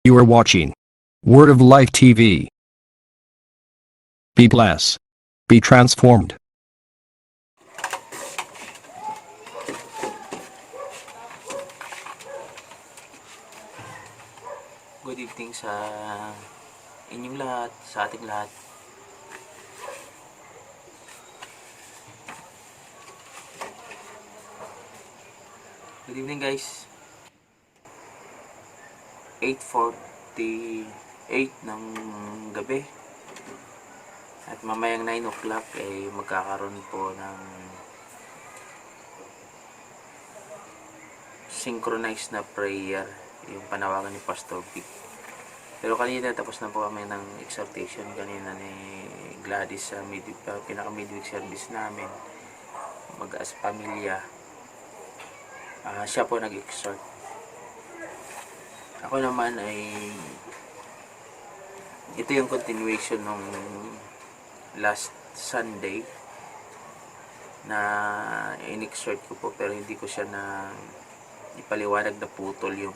You are watching Word of Life TV. Be blessed. Be transformed. Good evening sa inyong lahat, sa ating lahat. Good evening guys. 8:48 ng gabi. At mamayang 9 o'clock ay magkakaroon po ng synchronized na prayer, yung panawagan ni Pastor Vic. Pero kanina tapos na po kami ng exhortation kanina ni Gladys sa pinaka-midweek service namin, mag-as pamilya. Siya po nag-exhort. Ako naman ay ito yung continuation ng last Sunday na in-exhort ko po, pero hindi ko siya na ipaliwanag na putol yung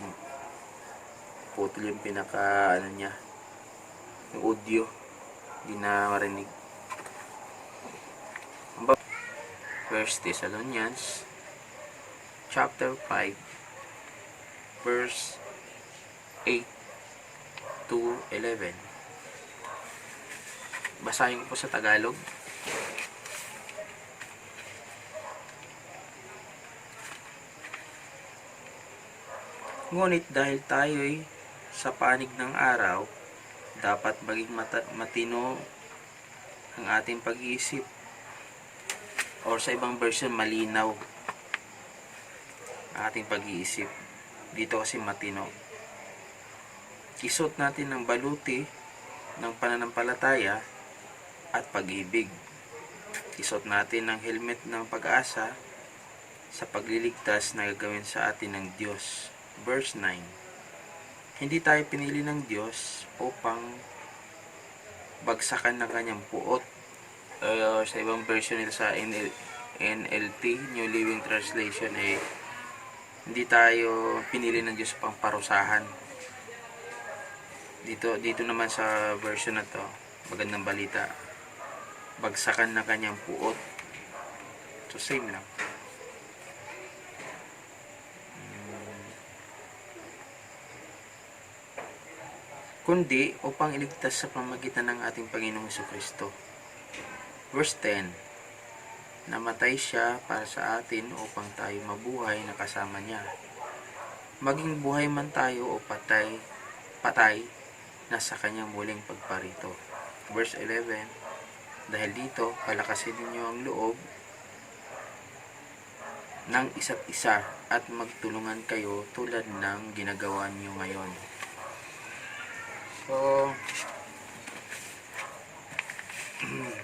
pinaka niya, yung audio, hindi na marinig. First Thessalonians chapter 5 verse 8 to 11. Basahin ko po sa Tagalog. Ngunit dahil tayo'y sa panig ng araw, dapat maging matino ang ating pag-iisip, or sa ibang version, malinaw ang ating pag-iisip. Dito kasi matino. Isuot natin ng baluti ng pananampalataya at pag-ibig. Isuot natin ng helmet ng pag-asa sa pagliligtas na gagawin sa atin ng Diyos. Verse 9. Hindi tayo pinili ng Diyos upang bagsakan ng kanyang puot. Sa ibang version nila, sa NLT, New Living Translation, hindi tayo pinili ng Diyos upang parusahan. Dito naman sa version na to, magandang balita, bagsakan ng kanyang puot. So same lang. Kundi upang iligtas sa pamamagitan ng ating Panginoong Jesucristo. Verse 10. Namatay siya para sa atin upang tayo mabuhay na kasama niya. Maging buhay man tayo o patay, nasa kanyang muling pagparito. Verse 11. Dahil dito, palakasin ninyo ang loob ng isa't isa at magtulungan kayo tulad ng ginagawa niyo ngayon. So,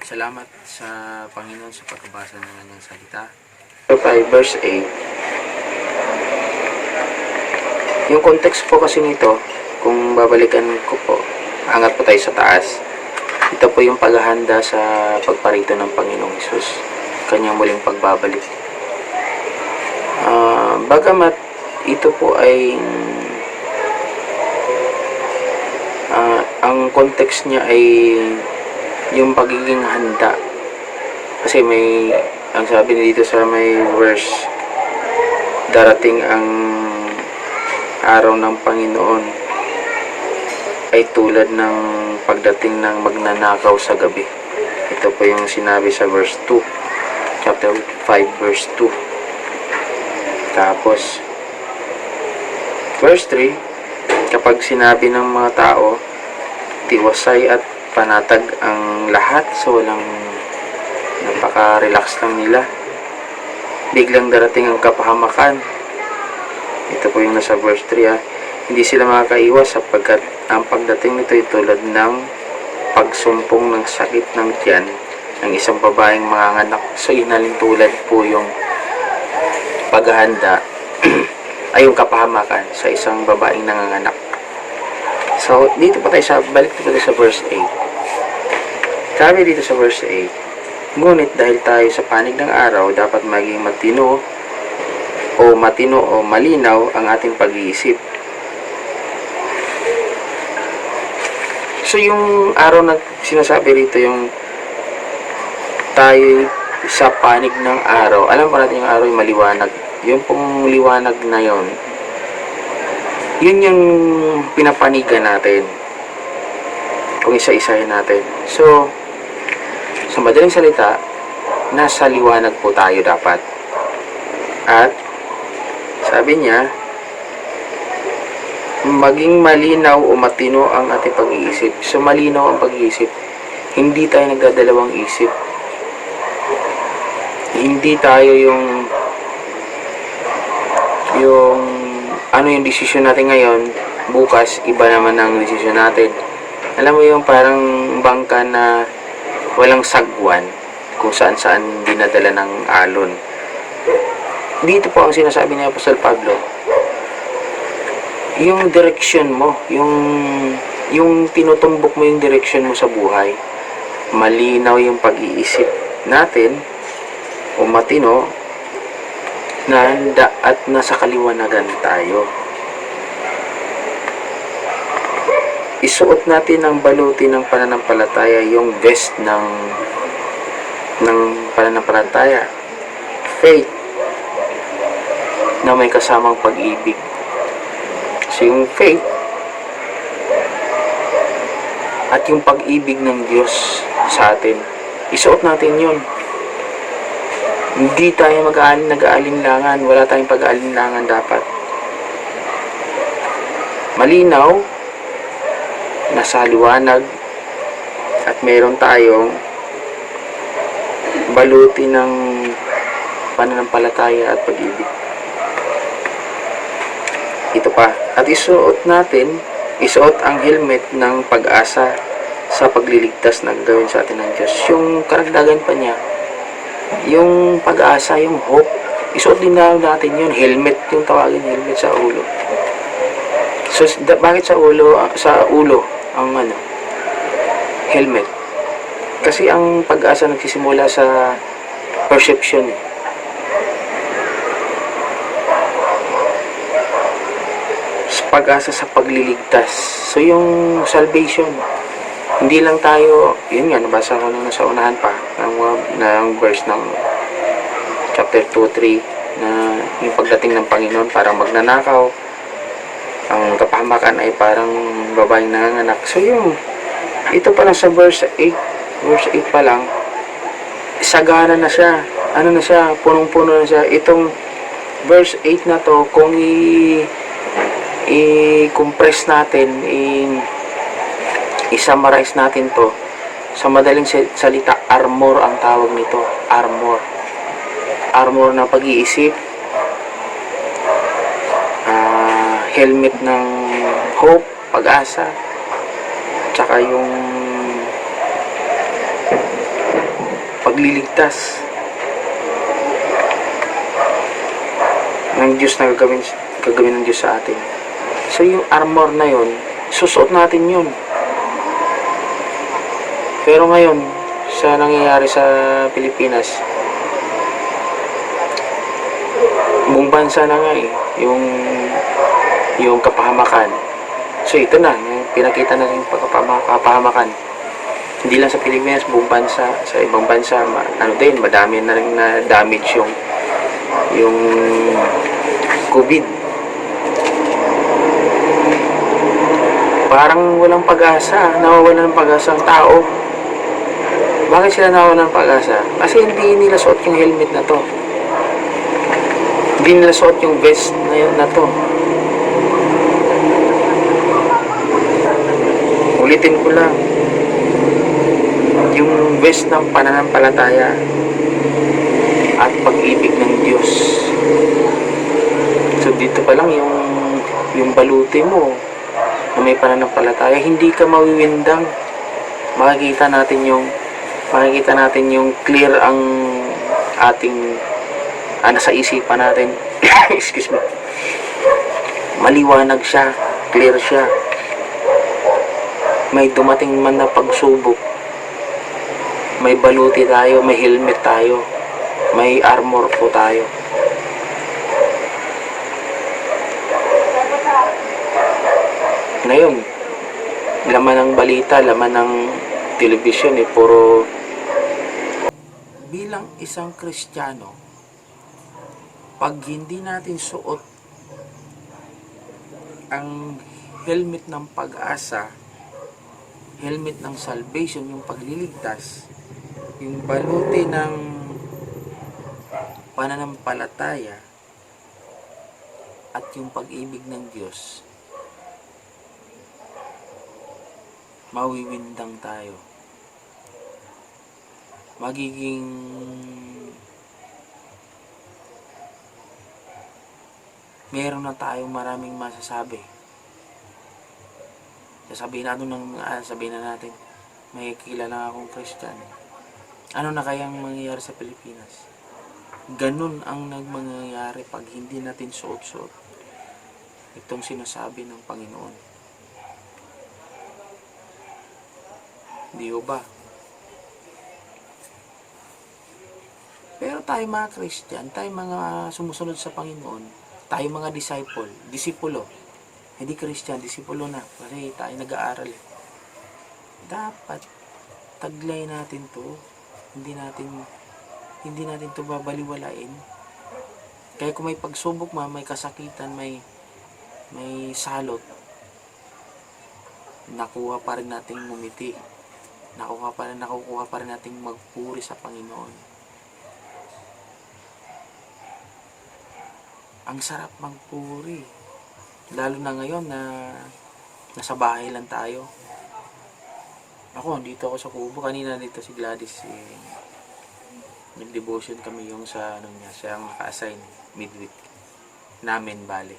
salamat sa Panginoon sa pagkabasa ng kanyang salita. 5 verse 8. Yung context po kasi nito, kung babalikan ko po, angat po tayo sa taas. Ito po yung paghahanda sa pagparito ng Panginoong Hesus, kanyang muling pagbabalik. Bagamat ito po ay ang context niya ay yung pagiging handa, kasi ang sabi dito sa may verse, darating ang araw ng Panginoon ay tulad ng pagdating ng magnanakaw sa gabi. Ito po yung sinabi sa verse 2, chapter 5 verse 2. Tapos verse 3, kapag sinabi ng mga tao, tiwasay at panatag ang lahat, so walang, napaka-relax lang nila, biglang darating ang kapahamakan. Ito po yung nasa verse 3. Hindi sila makakaiwas sapagkat ang pagdating nito ay tulad ng pagsumpong ng sakit ng tiyan ng isang babaeng manganganak. So inalin tulad po yung paghahanda ay yung kapahamakan sa isang babaeng nanganganak. So, dito pa tayo balik tayo sa verse 8. Sabi dito sa verse 8, ngunit dahil tayo sa panig ng araw, dapat maging matino o malinaw ang ating pag-iisip. So yung araw na sinasabi rito, yung tayo sa panig ng araw, alam po natin yung araw ay maliwanag. Yung pong liwanag na yon, yun yung pinapanigan natin kung isa-isahin natin. So, sa madaling salita, nasa liwanag po tayo dapat. At sabi niya, maging malinaw o matino ang ating pag-iisip. So, malinaw ang pag-iisip. Hindi tayo nagdadalawang isip. Hindi tayo yung ano yung desisyon natin ngayon, bukas iba naman ang desisyon natin. Alam mo yung parang bangka na walang sagwan kung saan-saan dinadala ng alon. Dito po ang sinasabi ni Apostol Pablo, yung direction mo, yung tinutumbok mo yung direction mo sa buhay, malinaw yung pag-iisip natin o matino na at nasa kaliwanagan tayo. Isuot natin ang baluti ng pananampalataya, yung vest ng pananampalataya, faith na may kasamang pag-ibig. So yung faith at yung pag-ibig ng Diyos sa atin, isuot natin yun. Hindi tayo nag-aalinlangan, wala tayong pag-aalinlangan dapat. Malinaw, nasa liwanag, at meron tayong baluti ng pananampalataya at pag-ibig. Ito pa, at isuot ang helmet ng pag-asa sa pagliligtas na gawin sa atin ng Diyos. Yung karagdagan pa niya, yung pag-asa, yung hope, isuot din natin yun. Helmet yung tawagin, helmet sa ulo. So, bakit sa ulo ang helmet? Kasi ang pag-asa nagsisimula sa perception. Pag-asa sa pagliligtas. So, yung salvation, hindi lang tayo, yun nga, nabasa ko na sa unahan pa, ng verse ng chapter 2-3, na yung pagdating ng Panginoon parang magnanakaw, ang kapahamakan ay parang babaeng nanganganak. So, ito pa lang sa verse 8 pa lang, sagana na siya, punong-puno na siya. Itong verse 8 na to, kung i-compress natin, i-summarize natin to, sa madaling salita, armor ang tawag nito. Armor ng pag-iisip, helmet ng hope, pag-asa, tsaka yung pagliligtas ng Diyos na gagawin ng Diyos sa atin. So yung armor na yun, susuot natin yun. Pero ngayon, sa nangyayari sa Pilipinas, buong bansa na nga yung kapahamakan. So ito na, pinakita na yung kapahamakan. Hindi lang sa Pilipinas, buong bansa, sa ibang bansa, madami na rin na damage yung COVID. Parang walang pag-asa, nawawalan ng pag-asa ang tao. Bakit sila nawawalan ng pag-asa? Kasi hindi nila suot yung helmet na to. Hindi nila suot yung vest na to. Ulitin ko lang, yung vest ng pananampalataya at pag-ibig ng Diyos. So dito pa lang yung baluti mo na may pananampalataya, hindi ka mawiwindang. Makikita natin yung clear ang ating nasa isipan natin. Excuse me. Maliwanag siya, clear siya. May dumating man na pagsubok, may baluti tayo, may helmet tayo, may armor po tayo. Ngayon, laman ng balita, laman ng television puro. Bilang isang Kristiyano, pag hindi natin suot ang helmet ng pag-asa, helmet ng salvation, yung pagliligtas, yung baluti ng pananampalataya, at yung pag-ibig ng Diyos, mawiwindang tayo. Magiging meron na tayong maraming masasabi. Sabihin na natin, may kilala akong Christian. Ano na kayang mangyayari sa Pilipinas? Ganun ang nagmangyayari pag hindi natin suot-suot itong sinasabi ng Panginoon. Di ba? Pero tayo mga Christian, tayo mga sumusunod sa Panginoon, tayo mga disipulo, hindi Christian, disipulo na, kasi tayo nag-aaral. Dapat taglay natin to, hindi natin to babaliwalain. Kaya kung may pagsubok may kasakitan, may salot, nakukuha pa rin nating ngumiti, nakukuha pa rin nating magpuri sa Panginoon. Ang sarap magpuri, lalo na ngayon na nasa bahay lang tayo. Ako, dito ako sa kubo. Kanina dito si Gladys, nag-devotion kami yung sa siya ang naka-assign midweek namin, bale.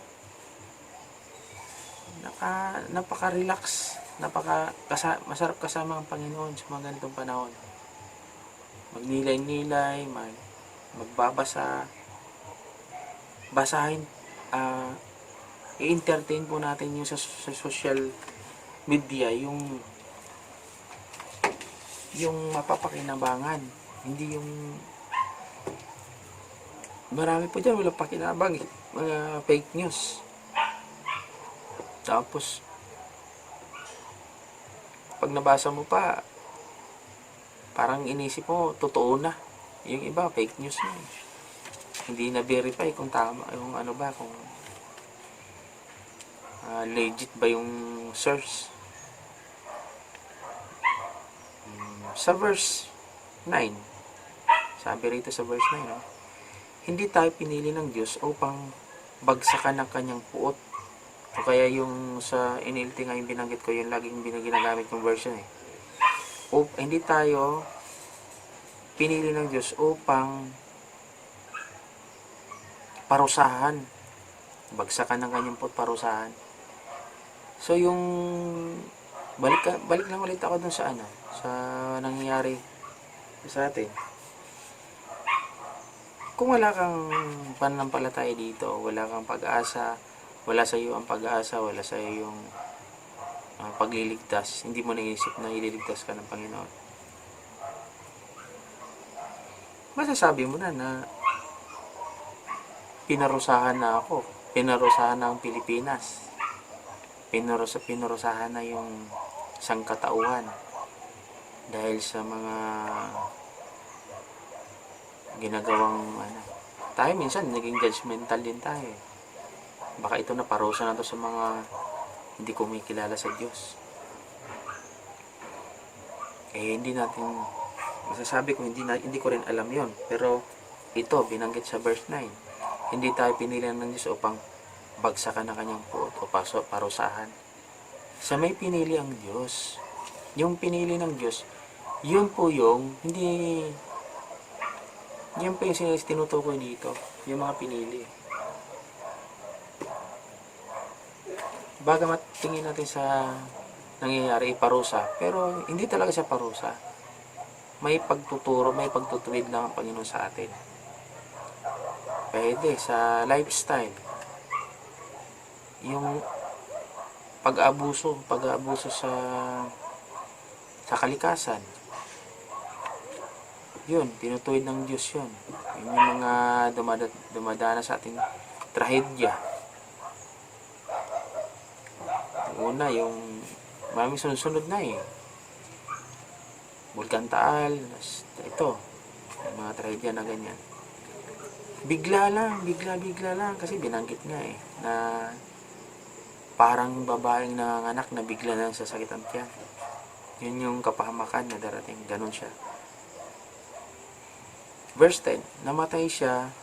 Napaka-relax, masarap kasama ang Panginoon sa mga ganitong panahon. Magnilay-nilay, magbabasa, basahin, i-entertain po natin yung sa social media, yung mapapakinabangan, hindi yung marami po dyan walang pakinabang, mga fake news. Tapos pag nabasa mo pa, parang inisip mo totoo na, yung iba fake news na, hindi na verify kung tama yung kung legit ba yung source. Sa verse 9, sabi rito sa verse 9, hindi tayo pinili ng Diyos upang bagsakan ng kanyang puot. O kaya yung sa NLT nga yung binanggit ko, yung laging ginagamit yung version hindi tayo pinili ng Diyos upang parusahan, bagsakan ng kanyang puot, parusahan. So yung balik lang ulit ako dun sa sa nangyayari sa atin. Kung wala kang pananampalataya dito, wala kang pag-asa, wala sa iyo ang pag-asa, wala sa iyo yung pagliligtas, hindi mo naisip na ililigtas ka ng Panginoon, masasabi mo na pinarusahan na ako, pinarusahan na ang Pilipinas, pinarusahan na yung sangkatauhan dahil sa mga ginagawang tayo minsan naging judgmental din tayo. Baka ito na parusa na to sa mga hindi kumikilala sa Diyos. Hindi natin masasabi ko, hindi ko rin alam yon. Pero ito binanggit sa verse 9, hindi tayo pinili ng Diyos upang bagsakan ng kanyang puot o parusahan. Sa may pinili ang Diyos, yung pinili ng Diyos, yun po yung yun po yung tinutukoy dito, yung mga pinili. Bagamat tingin natin sa nangyayari parusa, pero hindi talaga siya parusa. May pagtuturo, may pagtutuwid lang ang Panginoon sa atin. Pwede sa lifestyle, yung pag-aabuso sa kalikasan, yun, tinutuwid ng Diyos yun. Yun yung mga dumadana sa ating trahedya. Una, yung Maraming sunod-sunod na eh. Bulkan Taal, ito, mga trahedya na ganyan. Bigla lang, kasi binanggit nga eh, na parang babaeng nanganganak na bigla na sasakit ang tiyan. Yun yung kapahamakan na darating, ganun siya. Verse 10, namatay siya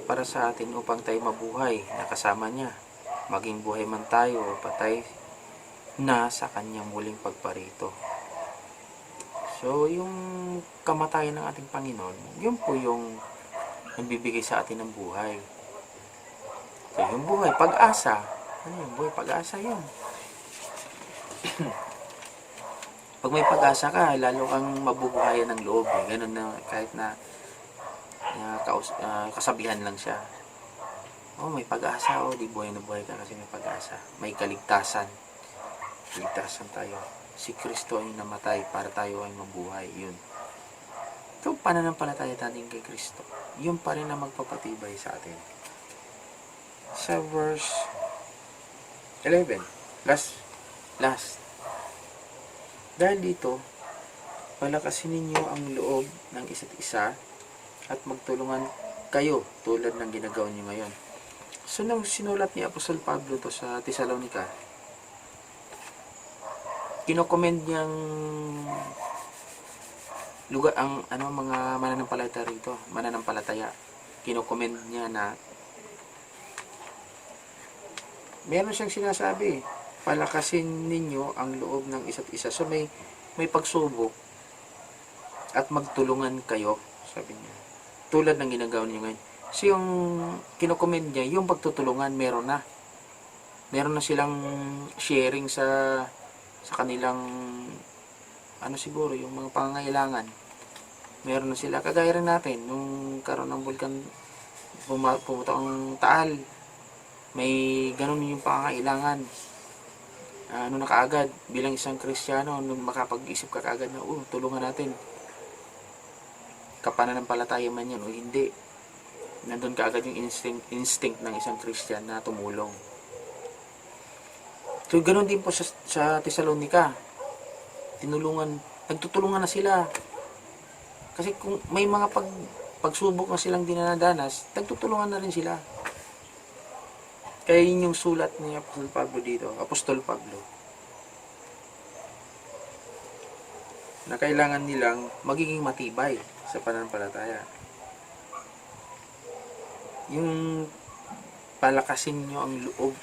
para sa atin upang tayo mabuhay na kasama niya, maging buhay man tayo o patay na sa kanyang muling pagparito. So, yung kamatayan ng ating Panginoon, yun po yung nagbibigay sa atin ng buhay. So, yung buhay, pag-asa. Ano yung buhay? Pag-asa yun. Pag may pag-asa ka, lalo kang mabubuhayan ng loob. Eh. Ganun na, kahit na kasabihan lang siya. Oh, may pag-asa. Oh, di buhay na buhay ka kasi may pag-asa. May kaligtasan. Kaligtasan tayo. Si Kristo ay namatay para tayo ay mabuhay. Yun. Ito, pananampalataya natin kay Kristo. Yun pa rin na magpapatibay sa atin. Sa verse 11. Last. Dahil dito, palakasin ninyo ang loob ng isa't isa at magtulungan kayo tulad ng ginagawa niyo ngayon. So, nung sinulat ni Apostol Pablo to sa Thessalonica, kinokomend niyang lugar ang mga mananampalataya. Kinokomend niya na meron siyang sinasabi, palakasin ninyo ang loob ng isa't isa. So may pagsubok at magtulungan kayo, sabi niya. Tulad ng ginagawa niyo ngayon. So yung kinokomend niya, yung pagtutulungan meron na. Meron na silang sharing sa kanilang siguro yung mga pangangailangan. Meron na sila, kagaya rin natin nung karon ng bulkan pumunta ang Taal, may ganun yung pangangailangan. Na kaagad bilang isang Kristiyano, nung makapag-isip ka kaagad na tulungan natin, kapananampalataya man yan o hindi, nandun kaagad yung instinct ng isang Christian na tumulong. So, ganoon din po sa Thessalonica. Nagtutulungan na sila. Kasi kung may mga pagsubok na silang dinadanas, nagtutulungan na rin sila. Kaya yun yung sulat ni Apostol Pablo dito. Apostol Pablo. Na kailangan nilang magiging matibay sa pananampalataya. Yung palakasin nyo ang loob,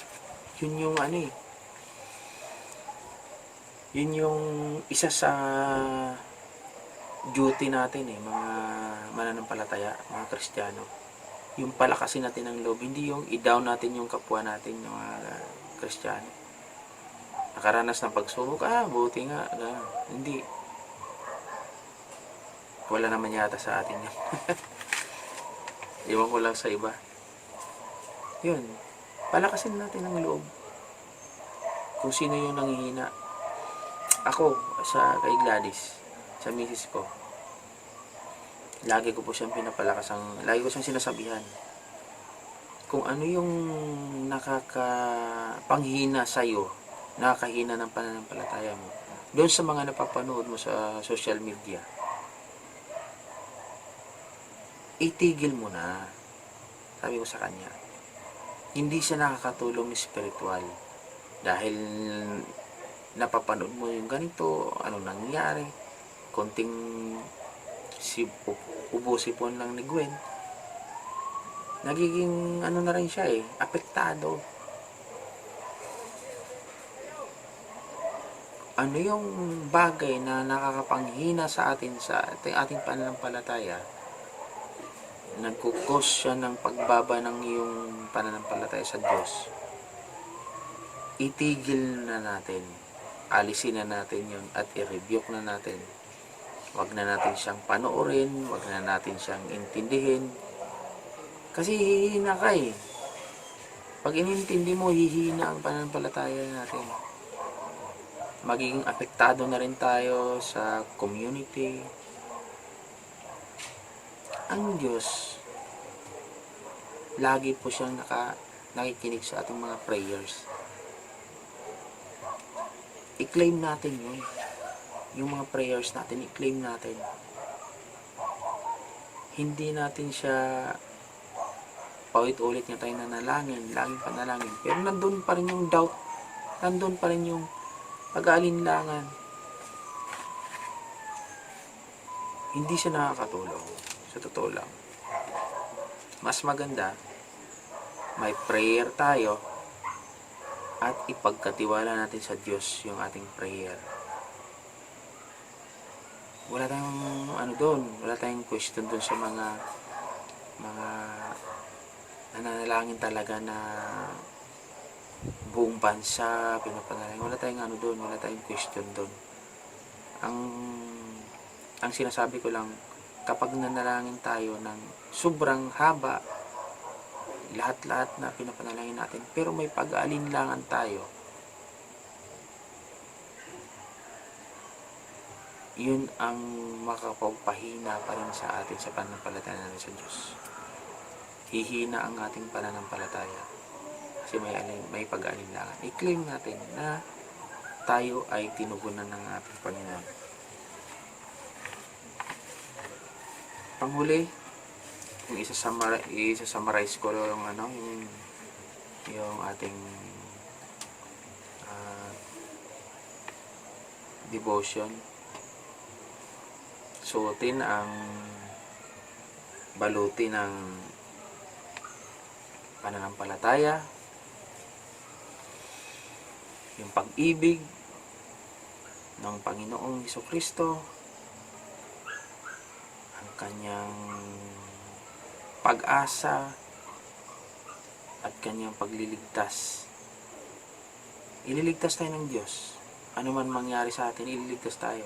yun yung yun yung isa sa duty natin mga mananampalataya, mga Kristiyano. Yung palakasin natin ang loob, hindi yung i-down natin yung kapwa natin, yung mga Kristiyano. Nakaranas ng pagsubok, buti nga, hindi. Wala naman yata sa atin yun. Iwan ko lang sa iba. Yun, palakasin natin ang loob. Kung sino yung nanghihina. Ako, kay Gladys, sa misis ko, lagi ko po siyang lagi ko siyang sinasabihan. Kung ano yung nakakapanghina sa'yo, nakakahina ng pananampalataya mo, doon sa mga napapanood mo sa social media, itigil mo na. Sabi ko sa kanya, hindi siya nakakatulong spiritual dahil napapanood mo yung ganito, ano nangyari, konting ubo-sipon lang ni Gwen, nagiging na rin siya apektado. Ano yung bagay na nakakapanghina sa atin, sa ating pananampalataya, nagkukos siya ng pagbaba ng iyong pananampalataya sa Diyos, itigil na natin. Alisin na natin yun at i-rebuke na natin. Wag na natin siyang panoorin, wag na natin siyang intindihin. Kasi hihina ka Pag inintindi mo, hihina ang pananampalataya natin. Magiging apektado na rin tayo sa community. Ang Diyos, lagi po siyang nakikinig sa ating mga prayers. I-claim natin yun. Yung mga prayers natin, i-claim natin. Hindi natin siya paulit-ulit nga tayo nanalangin, laging panalangin. Pero nandun pa rin yung doubt, nandun pa rin yung pag-aalinlangan. Hindi siya nakakatulong. Sa totoo lang. Mas maganda, may prayer tayo at ipagkatiwala natin sa Diyos yung ating prayer. Wala tayong wala tayong question doon sa mga nananalangin talaga na buong bansa pinapanalangin. Wala tayong doon, wala tayong question doon. Ang sinasabi ko lang, kapag nanalangin tayo ng sobrang haba, lahat-lahat na pinapanalangin natin, pero may pag-aalinlangan tayo, yun ang makapagpahina pa rin sa atin sa pananampalataya natin sa Diyos. Hihina ang ating pananampalataya kasi may pag-aalinlangan. I-claim natin na tayo ay tinugunan ng ating Panginoon. Panghuli, kung isa-summarize ko yung ating devotion. Suotin ang baluti ng pananampalataya, yung pag-ibig ng Panginoong Hesukristo, ang kanyang pag-asa at kanyang pagliligtas. Ililigtas tayo ng Diyos. Ano man mangyari sa atin, ililigtas tayo.